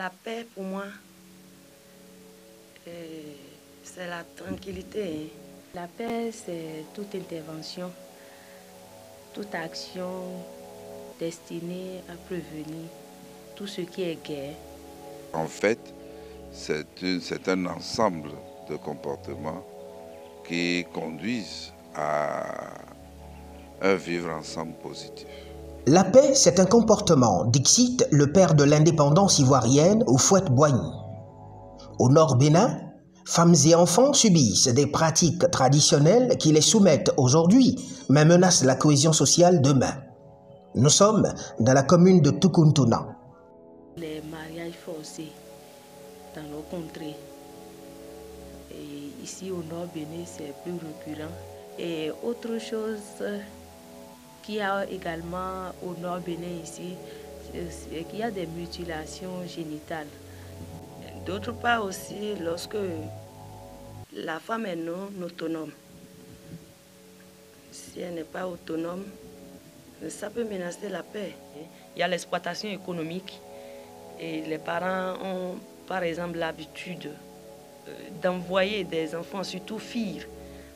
La paix, pour moi, c'est la tranquillité. La paix, c'est toute intervention, toute action destinée à prévenir tout ce qui est guerre. En fait, c'est un ensemble de comportements qui conduisent à un vivre ensemble positif. La paix, c'est un comportement, dixit le père de l'indépendance ivoirienne, Houphouët-Boigny. Au Nord Bénin, femmes et enfants subissent des pratiques traditionnelles qui les soumettent aujourd'hui, mais menacent la cohésion sociale demain. Nous sommes dans la commune de Tukuntuna. Les mariages forcés dans nos contrées. Et ici au Nord Bénin, c'est plus récurrent. Et autre chose qu'il y a également au Nord Bénin ici, c'est qu'il y a des mutilations génitales. D'autre part aussi, lorsque la femme est non autonome, si elle n'est pas autonome, ça peut menacer la paix. Il y a l'exploitation économique et les parents ont par exemple l'habitude d'envoyer des enfants, surtout filles,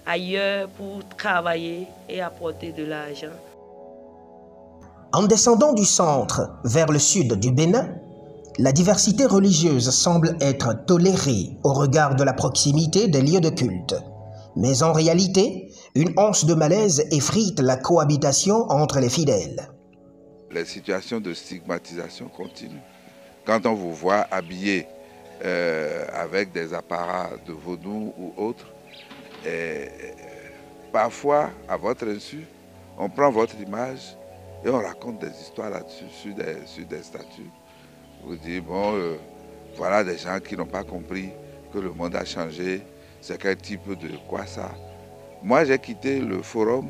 ailleurs pour travailler et apporter de l'argent. En descendant du centre vers le sud du Bénin, la diversité religieuse semble être tolérée au regard de la proximité des lieux de culte. Mais en réalité, une once de malaise effrite la cohabitation entre les fidèles. Les situations de stigmatisation continuent. Quand on vous voit habillé avec des apparats de vaudou ou autres, parfois, à votre insu, on prend votre image et on raconte des histoires là-dessus, sur des statues. Vous dites, bon, voilà des gens qui n'ont pas compris que le monde a changé, c'est quel type de quoi ça. Moi, j'ai quitté le forum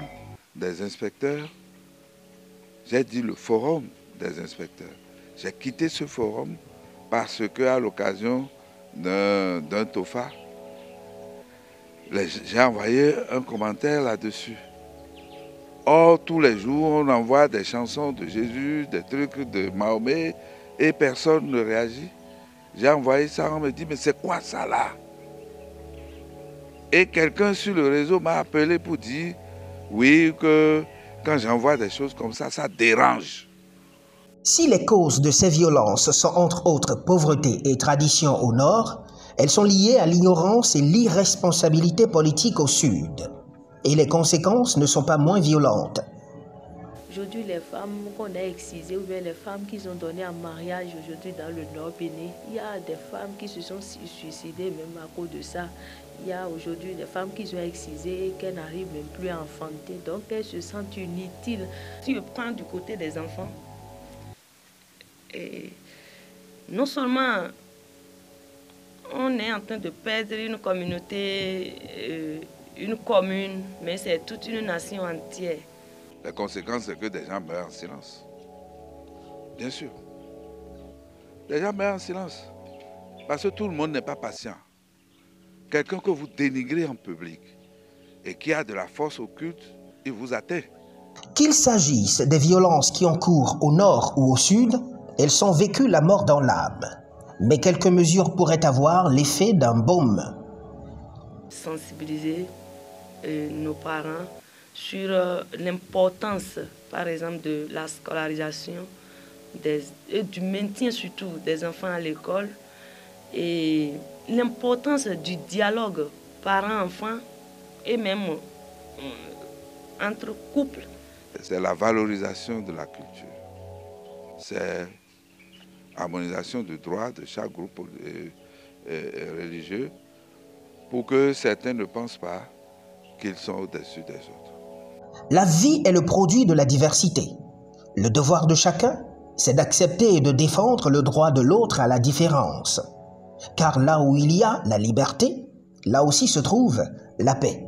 des inspecteurs. J'ai dit le forum des inspecteurs. J'ai quitté ce forum parce qu'à l'occasion d'un TOFA, j'ai envoyé un commentaire là-dessus. Or, tous les jours, on envoie des chansons de Jésus, des trucs de Mahomet, et personne ne réagit. J'ai envoyé ça, on me dit, mais c'est quoi ça là? Et quelqu'un sur le réseau m'a appelé pour dire, oui, que quand j'envoie des choses comme ça dérange. Si les causes de ces violences sont entre autres pauvreté et tradition au nord, elles sont liées à l'ignorance et l'irresponsabilité politique au sud. Et les conséquences ne sont pas moins violentes. Aujourd'hui, les femmes qu'on a excisées ou bien les femmes qui sont données en mariage aujourd'hui dans le Nord Bénin, il y a des femmes qui se sont suicidées même à cause de ça. Il y a aujourd'hui des femmes qui sont excisées et qui n'arrivent même plus à enfanter. Donc elles se sentent inutiles. Si je prends du côté des enfants, et non seulement on est en train de perdre une communauté, une commune, mais c'est toute une nation entière. La conséquence, c'est que des gens meurent en silence. Bien sûr. Les gens meurent en silence. Parce que tout le monde n'est pas patient. Quelqu'un que vous dénigrez en public et qui a de la force occulte, il vous atteint. Qu'il s'agisse des violences qui ont cours au nord ou au sud, elles sont vécues la mort dans l'âme. Mais quelques mesures pourraient avoir l'effet d'un baume. Sensibiliser nos parents sur l'importance, par exemple, de la scolarisation, et du maintien surtout des enfants à l'école, et l'importance du dialogue parents-enfants et même entre couples. C'est la valorisation de la culture. C'est l'harmonisation du droit de chaque groupe religieux pour que certains ne pensent pas qu'ils sont au-dessus des autres. La vie est le produit de la diversité. Le devoir de chacun, c'est d'accepter et de défendre le droit de l'autre à la différence. Car là où il y a la liberté, là aussi se trouve la paix.